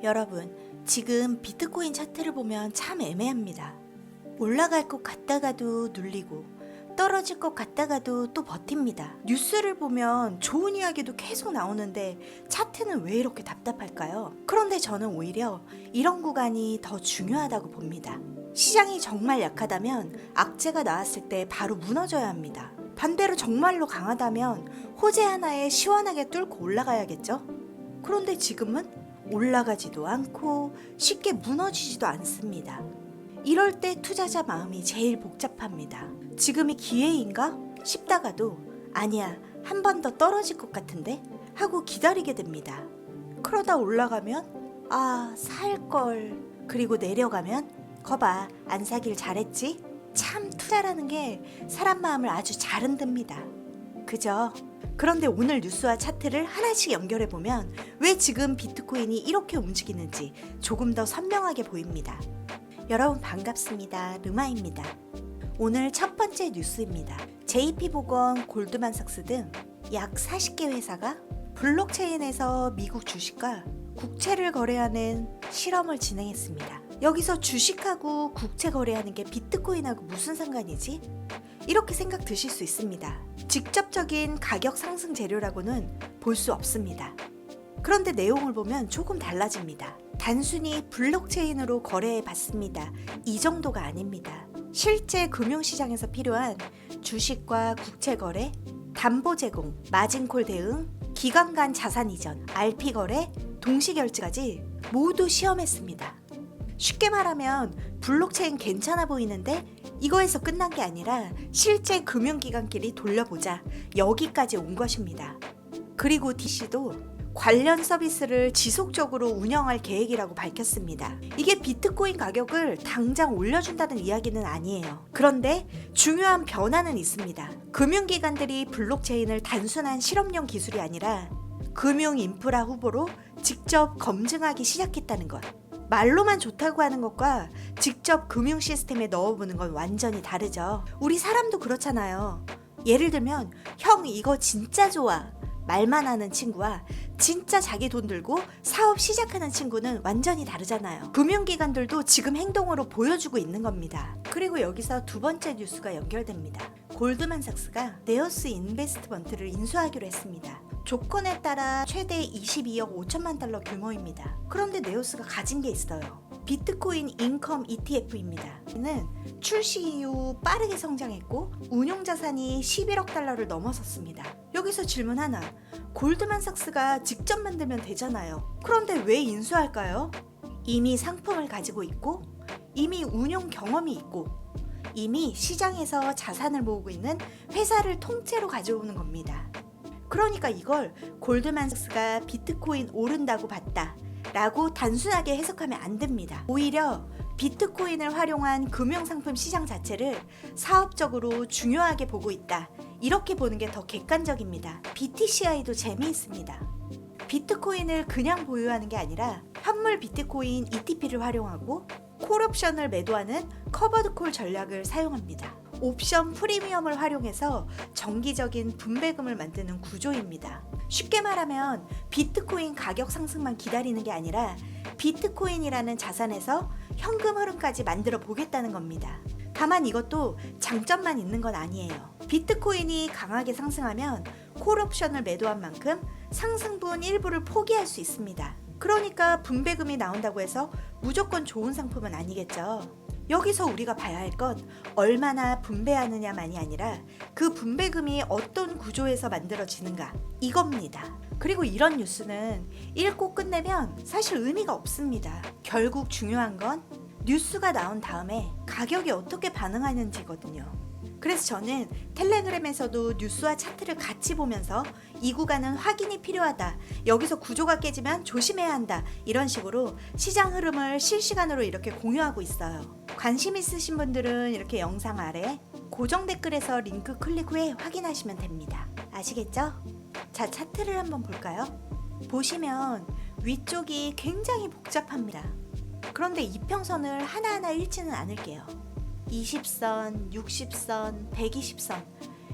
여러분, 지금 비트코인 차트를 보면 참 애매합니다. 올라갈 것 같다가도 눌리고 떨어질 것 같다가도 또 버팁니다. 뉴스를 보면 좋은 이야기도 계속 나오는데 차트는 왜 이렇게 답답할까요? 그런데 저는 오히려 이런 구간이 더 중요하다고 봅니다. 시장이 정말 약하다면 악재가 나왔을 때 바로 무너져야 합니다. 반대로 정말로 강하다면 호재 하나에 시원하게 뚫고 올라가야겠죠? 그런데 지금은 올라가지도 않고 쉽게 무너지지도 않습니다. 이럴 때 투자자 마음이 제일 복잡합니다. 지금이 기회인가 싶다가도 아니야, 한 번 더 떨어질 것 같은데 하고 기다리게 됩니다. 그러다 올라가면 살걸, 그리고 내려가면 거봐, 안 사길 잘했지? 참 투자라는 게 사람 마음을 아주 잘 흔듭니다. 그죠? 그런데 오늘 뉴스와 차트를 하나씩 연결해보면 왜 지금 비트코인이 이렇게 움직이는지 조금 더 선명하게 보입니다. 여러분 반갑습니다. 르마입니다. 오늘 첫 번째 뉴스입니다. JP모건, 골드만삭스 등 약 40개 회사가 블록체인에서 미국 주식과 국채를 거래하는 실험을 진행했습니다. 여기서 주식하고 국채 거래하는 게 비트코인하고 무슨 상관이지? 이렇게 생각 드실 수 있습니다. 직접적인 가격 상승 재료라고는 볼 수 없습니다. 그런데 내용을 보면 조금 달라집니다. 단순히 블록체인으로 거래해 봤습니다. 이 정도가 아닙니다. 실제 금융시장에서 필요한 주식과 국채 거래, 담보 제공, 마진콜 대응, 기관 간 자산 이전, RP 거래, 동시 결제까지 모두 시험했습니다. 쉽게 말하면 블록체인 괜찮아 보이는데 이거에서 끝난 게 아니라 실제 금융기관끼리 돌려보자, 여기까지 온 것입니다. 그리고 DC도 관련 서비스를 지속적으로 운영할 계획이라고 밝혔습니다. 이게 비트코인 가격을 당장 올려준다는 이야기는 아니에요. 그런데 중요한 변화는 있습니다. 금융기관들이 블록체인을 단순한 실험용 기술이 아니라 금융 인프라 후보로 직접 검증하기 시작했다는 것. 말로만 좋다고 하는 것과 직접 금융 시스템에 넣어보는 건 완전히 다르죠. 우리 사람도 그렇잖아요. 예를 들면 형 이거 진짜 좋아, 말만 하는 친구와 진짜 자기 돈 들고 사업 시작하는 친구는 완전히 다르잖아요. 금융기관들도 지금 행동으로 보여주고 있는 겁니다. 그리고 여기서 두 번째 뉴스가 연결됩니다. 골드만삭스가 네오스 인베스트먼트를 인수하기로 했습니다. 조건에 따라 최대 22억 5천만 달러 규모입니다. 그런데 네오스가 가진 게 있어요. 비트코인 인컴 ETF입니다. 이는 출시 이후 빠르게 성장했고 운용 자산이 11억 달러를 넘어섰습니다. 여기서 질문 하나. 골드만삭스가 직접 만들면 되잖아요. 그런데 왜 인수할까요? 이미 상품을 가지고 있고 이미 운용 경험이 있고 이미 시장에서 자산을 모으고 있는 회사를 통째로 가져오는 겁니다. 그러니까 이걸 골드만삭스가 비트코인 오른다고 봤다 라고 단순하게 해석하면 안 됩니다. 오히려 비트코인을 활용한 금융상품 시장 자체를 사업적으로 중요하게 보고 있다, 이렇게 보는 게 더 객관적입니다. BTCI도 재미있습니다. 비트코인을 그냥 보유하는 게 아니라 현물 비트코인 ETP를 활용하고 콜옵션을 매도하는 커버드콜 전략을 사용합니다. 옵션 프리미엄을 활용해서 정기적인 분배금을 만드는 구조입니다. 쉽게 말하면 비트코인 가격 상승만 기다리는 게 아니라 비트코인이라는 자산에서 현금 흐름까지 만들어 보겠다는 겁니다. 다만 이것도 장점만 있는 건 아니에요. 비트코인이 강하게 상승하면 콜옵션을 매도한 만큼 상승분 일부를 포기할 수 있습니다. 그러니까 분배금이 나온다고 해서 무조건 좋은 상품은 아니겠죠. 여기서 우리가 봐야 할 건 얼마나 분배하느냐만이 아니라 그 분배금이 어떤 구조에서 만들어지는가, 이겁니다. 그리고 이런 뉴스는 읽고 끝내면 사실 의미가 없습니다. 결국 중요한 건 뉴스가 나온 다음에 가격이 어떻게 반응하는지거든요. 그래서 저는 텔레그램에서도 뉴스와 차트를 같이 보면서 이 구간은 확인이 필요하다, 여기서 구조가 깨지면 조심해야 한다, 이런 식으로 시장 흐름을 실시간으로 이렇게 공유하고 있어요. 관심 있으신 분들은 이렇게 영상 아래 고정 댓글에서 링크 클릭 후에 확인하시면 됩니다. 아시겠죠? 자, 차트를 한번 볼까요? 보시면 위쪽이 굉장히 복잡합니다. 그런데 이평선을 하나하나 읽지는 않을게요. 20선, 60선, 120선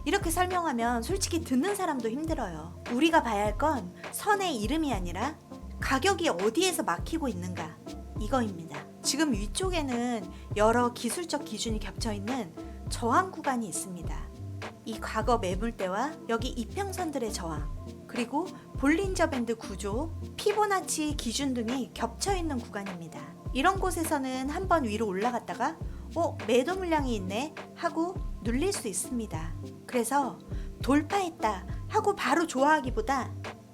이렇게 설명하면 솔직히 듣는 사람도 힘들어요. 우리가 봐야 할 건 선의 이름이 아니라 가격이 어디에서 막히고 있는가, 이거입니다. 지금 위쪽에는 여러 기술적 기준이 겹쳐있는 저항 구간이 있습니다. 이 과거 매물대와 여기 이평선들의 저항, 그리고 볼린저 밴드 구조, 피보나치 기준 등이 겹쳐있는 구간입니다. 이런 곳에서는 한번 위로 올라갔다가 매도 물량이 있네 하고 눌릴 수 있습니다. 그래서 돌파했다 하고 바로 좋아하기보다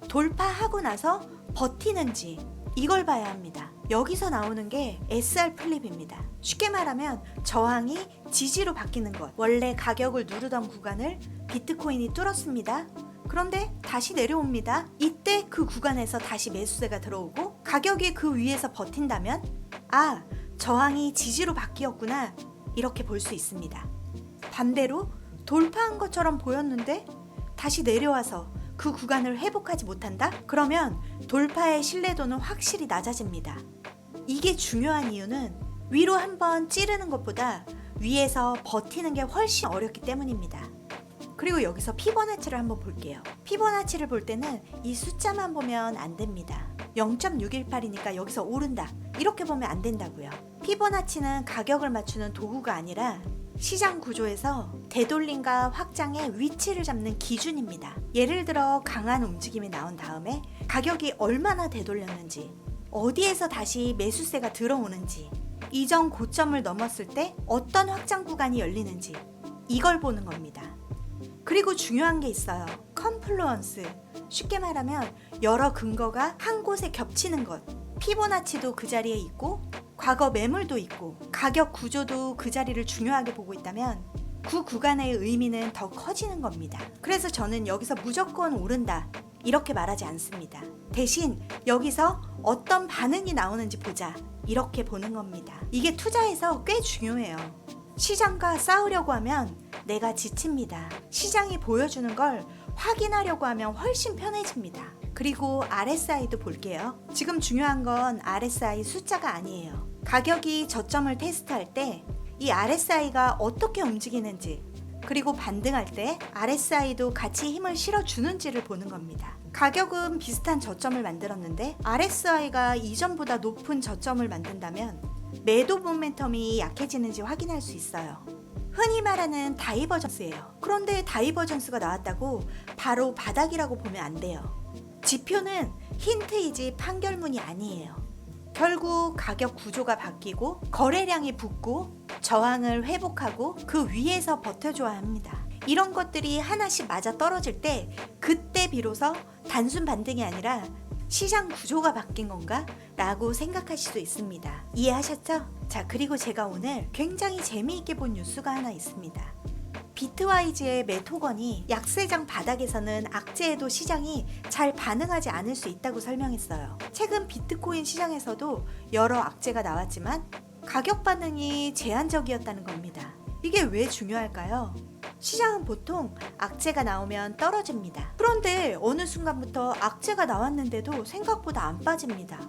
돌파하고 나서 버티는지 이걸 봐야 합니다. 여기서 나오는 게 SR 플립입니다. 쉽게 말하면 저항이 지지로 바뀌는 것. 원래 가격을 누르던 구간을 비트코인이 뚫었습니다. 그런데 다시 내려옵니다. 이때 그 구간에서 다시 매수세가 들어오고 가격이 그 위에서 버틴다면 저항이 지지로 바뀌었구나, 이렇게 볼 수 있습니다. 반대로 돌파한 것처럼 보였는데 다시 내려와서 그 구간을 회복하지 못한다? 그러면 돌파의 신뢰도는 확실히 낮아집니다. 이게 중요한 이유는 위로 한번 찌르는 것보다 위에서 버티는 게 훨씬 어렵기 때문입니다. 그리고 여기서 피보나치를 한번 볼게요. 피보나치를 볼 때는 이 숫자만 보면 안 됩니다. 0.618이니까 여기서 오른다, 이렇게 보면 안 된다고요. 피보나치는 가격을 맞추는 도구가 아니라 시장 구조에서 되돌림과 확장의 위치를 잡는 기준입니다. 예를 들어 강한 움직임이 나온 다음에 가격이 얼마나 되돌렸는지, 어디에서 다시 매수세가 들어오는지, 이전 고점을 넘었을 때 어떤 확장 구간이 열리는지, 이걸 보는 겁니다. 그리고 중요한 게 있어요. 컨플루언스. 쉽게 말하면 여러 근거가 한 곳에 겹치는 것. 피보나치도 그 자리에 있고 과거 매물도 있고 가격 구조도 그 자리를 중요하게 보고 있다면 그 구간의 의미는 더 커지는 겁니다. 그래서 저는 여기서 무조건 오른다, 이렇게 말하지 않습니다. 대신 여기서 어떤 반응이 나오는지 보자, 이렇게 보는 겁니다. 이게 투자에서 꽤 중요해요. 시장과 싸우려고 하면 내가 지칩니다. 시장이 보여주는 걸 확인하려고 하면 훨씬 편해집니다. 그리고 RSI도 볼게요. 지금 중요한 건 RSI 숫자가 아니에요. 가격이 저점을 테스트할 때 이 RSI가 어떻게 움직이는지, 그리고 반등할 때 RSI도 같이 힘을 실어주는지를 보는 겁니다. 가격은 비슷한 저점을 만들었는데 RSI가 이전보다 높은 저점을 만든다면 매도 모멘텀이 약해지는지 확인할 수 있어요. 흔히 말하는 다이버전스예요. 그런데 다이버전스가 나왔다고 바로 바닥이라고 보면 안 돼요. 지표는 힌트이지 판결문이 아니에요. 결국 가격 구조가 바뀌고 거래량이 붙고 저항을 회복하고 그 위에서 버텨줘야 합니다. 이런 것들이 하나씩 맞아 떨어질 때 그때 비로소 단순 반등이 아니라 시장 구조가 바뀐 건가? 라고 생각하실 수 있습니다. 이해하셨죠? 자, 그리고 제가 오늘 굉장히 재미있게 본 뉴스가 하나 있습니다. 비트와이즈의 매토건이 약세장 바닥에서는 악재에도 시장이 잘 반응하지 않을 수 있다고 설명했어요. 최근 비트코인 시장에서도 여러 악재가 나왔지만 가격 반응이 제한적이었다는 겁니다. 이게 왜 중요할까요? 시장은 보통 악재가 나오면 떨어집니다. 그런데 어느 순간부터 악재가 나왔는데도 생각보다 안 빠집니다.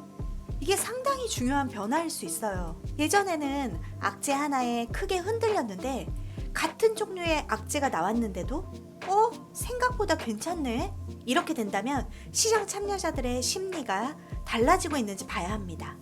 이게 상당히 중요한 변화일 수 있어요. 예전에는 악재 하나에 크게 흔들렸는데 같은 종류의 악재가 나왔는데도 생각보다 괜찮네? 이렇게 된다면 시장 참여자들의 심리가 달라지고 있는지 봐야 합니다.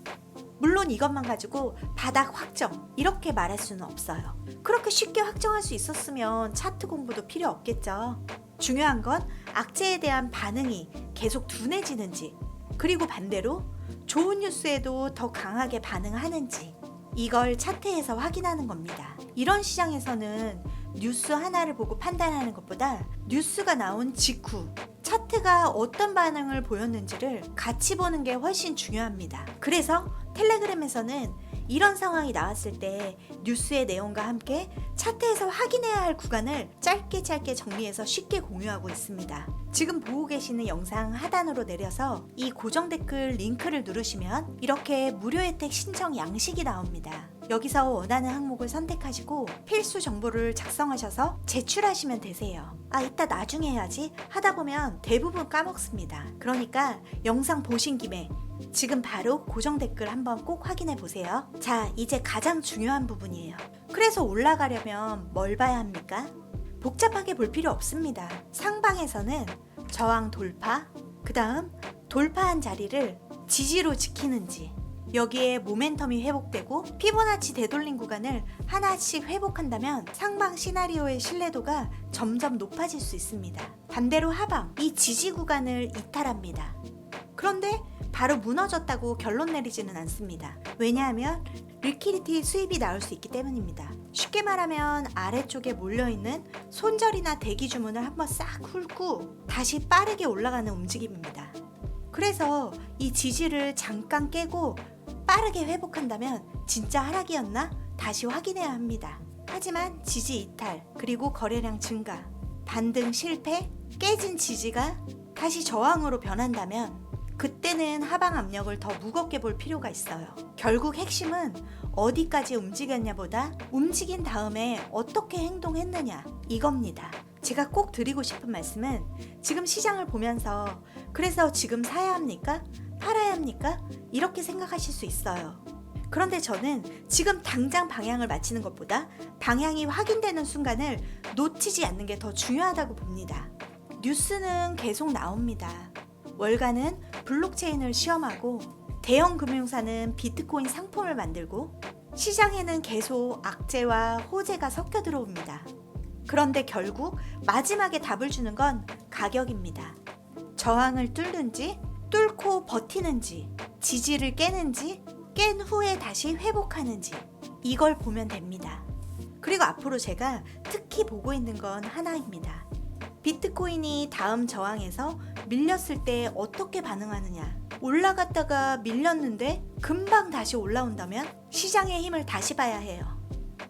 물론 이것만 가지고 바닥 확정, 이렇게 말할 수는 없어요. 그렇게 쉽게 확정할 수 있었으면 차트 공부도 필요 없겠죠. 중요한 건 악재에 대한 반응이 계속 둔해지는지, 그리고 반대로 좋은 뉴스에도 더 강하게 반응하는지, 이걸 차트에서 확인하는 겁니다. 이런 시장에서는 뉴스 하나를 보고 판단하는 것보다 뉴스가 나온 직후 차트가 어떤 반응을 보였는지를 같이 보는 게 훨씬 중요합니다. 그래서 텔레그램에서는 이런 상황이 나왔을 때 뉴스의 내용과 함께 차트에서 확인해야 할 구간을 짧게 정리해서 쉽게 공유하고 있습니다. 지금 보고 계시는 영상 하단으로 내려서 이 고정 댓글 링크를 누르시면 이렇게 무료 혜택 신청 양식이 나옵니다. 여기서 원하는 항목을 선택하시고 필수 정보를 작성하셔서 제출하시면 되세요. 이따 나중에 해야지 하다 보면 대부분 까먹습니다. 그러니까 영상 보신 김에 지금 바로 고정 댓글 한번 꼭 확인해 보세요. 자, 이제 가장 중요한 부분이에요. 그래서 올라가려면 뭘 봐야 합니까? 복잡하게 볼 필요 없습니다. 상방에서는 저항 돌파, 그 다음 돌파한 자리를 지지로 지키는지, 여기에 모멘텀이 회복되고 피보나치 되돌림 구간을 하나씩 회복한다면 상방 시나리오의 신뢰도가 점점 높아질 수 있습니다. 반대로 하방, 이 지지 구간을 이탈합니다. 그런데 바로 무너졌다고 결론 내리지는 않습니다. 왜냐하면 리퀴디티 수입이 나올 수 있기 때문입니다. 쉽게 말하면 아래쪽에 몰려있는 손절이나 대기 주문을 한번 싹 훑고 다시 빠르게 올라가는 움직임입니다. 그래서 이 지지를 잠깐 깨고 빠르게 회복한다면 진짜 하락이었나? 다시 확인해야 합니다. 하지만 지지 이탈, 그리고 거래량 증가, 반등 실패, 깨진 지지가 다시 저항으로 변한다면 그때는 하방 압력을 더 무겁게 볼 필요가 있어요. 결국 핵심은 어디까지 움직였냐보다 움직인 다음에 어떻게 행동했느냐, 이겁니다. 제가 꼭 드리고 싶은 말씀은 지금 시장을 보면서 그래서 지금 사야 합니까? 팔아야 합니까? 이렇게 생각하실 수 있어요. 그런데 저는 지금 당장 방향을 맞추는 것보다 방향이 확인되는 순간을 놓치지 않는 게 더 중요하다고 봅니다. 뉴스는 계속 나옵니다. 월가는 블록체인을 시험하고 대형 금융사는 비트코인 상품을 만들고 시장에는 계속 악재와 호재가 섞여 들어옵니다. 그런데 결국 마지막에 답을 주는 건 가격입니다. 저항을 뚫는지, 뚫고 버티는지, 지지를 깨는지, 깬 후에 다시 회복하는지, 이걸 보면 됩니다. 그리고 앞으로 제가 특히 보고 있는 건 하나입니다. 비트코인이 다음 저항에서 밀렸을 때 어떻게 반응하느냐. 올라갔다가 밀렸는데 금방 다시 올라온다면 시장의 힘을 다시 봐야 해요.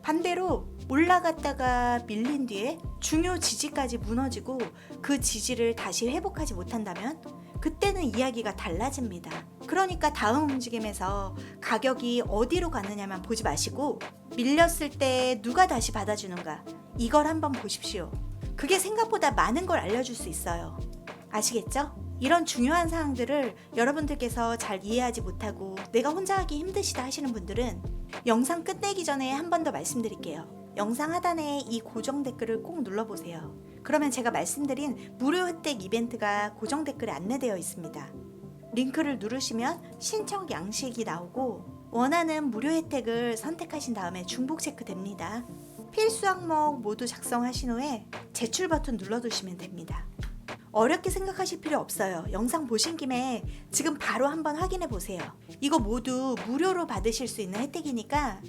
반대로 올라갔다가 밀린 뒤에 중요 지지까지 무너지고 그 지지를 다시 회복하지 못한다면 그때는 이야기가 달라집니다. 그러니까 다음 움직임에서 가격이 어디로 가느냐만 보지 마시고 밀렸을 때 누가 다시 받아주는가, 이걸 한번 보십시오. 그게 생각보다 많은 걸 알려줄 수 있어요. 아시겠죠? 이런 중요한 사항들을 여러분들께서 잘 이해하지 못하고 내가 혼자 하기 힘드시다 하시는 분들은 영상 끝내기 전에 한 번 더 말씀드릴게요. 영상 하단에 이 고정 댓글을 꼭 눌러보세요. 그러면 제가 말씀드린 무료 혜택 이벤트가 고정 댓글에 안내되어 있습니다. 링크를 누르시면 신청 양식이 나오고 원하는 무료 혜택을 선택하신 다음에 중복 체크됩니다. 필수 항목 모두 작성하신 후에 제출 버튼 눌러두시면 됩니다. 어렵게 생각하실 필요 없어요. 영상 보신 김에 지금 바로 한번 확인해 보세요. 이거 모두 무료로 받으실 수 있는 혜택이니까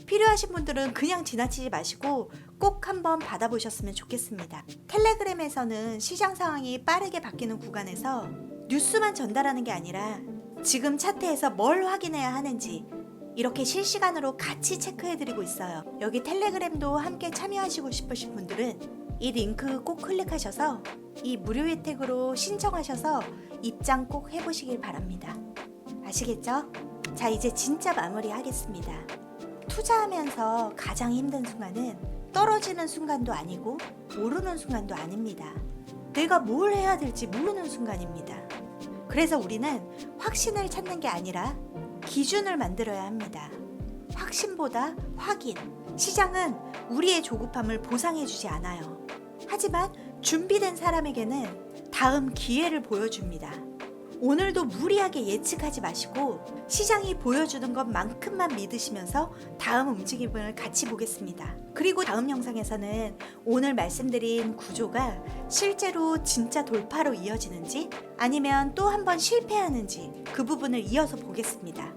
필요하신 분들은 그냥 지나치지 마시고 꼭 한번 받아보셨으면 좋겠습니다. 텔레그램에서는 시장 상황이 빠르게 바뀌는 구간에서 뉴스만 전달하는 게 아니라 지금 차트에서 뭘 확인해야 하는지 이렇게 실시간으로 같이 체크해드리고 있어요. 여기 텔레그램도 함께 참여하시고 싶으신 분들은 이 링크 꼭 클릭하셔서 이 무료 혜택으로 신청하셔서 입장 꼭 해보시길 바랍니다. 아시겠죠? 자, 이제 진짜 마무리하겠습니다. 투자하면서 가장 힘든 순간은 떨어지는 순간도 아니고 오르는 순간도 아닙니다. 내가 뭘 해야 될지 모르는 순간입니다. 그래서 우리는 확신을 찾는 게 아니라 기준을 만들어야 합니다. 확신보다 확인. 시장은 우리의 조급함을 보상해주지 않아요. 하지만 준비된 사람에게는 다음 기회를 보여줍니다. 오늘도 무리하게 예측하지 마시고 시장이 보여주는 것만큼만 믿으시면서 다음 움직임을 같이 보겠습니다. 그리고 다음 영상에서는 오늘 말씀드린 구조가 실제로 진짜 돌파로 이어지는지 아니면 또 한 번 실패하는지 그 부분을 이어서 보겠습니다.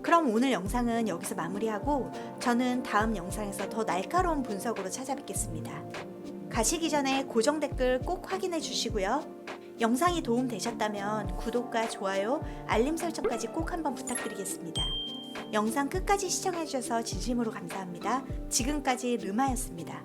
그럼 오늘 영상은 여기서 마무리하고 저는 다음 영상에서 더 날카로운 분석으로 찾아뵙겠습니다. 가시기 전에 고정 댓글 꼭 확인해 주시고요. 영상이 도움되셨다면 구독과 좋아요, 알림 설정까지 꼭 한번 부탁드리겠습니다. 영상 끝까지 시청해 주셔서 진심으로 감사합니다. 지금까지 르마였습니다.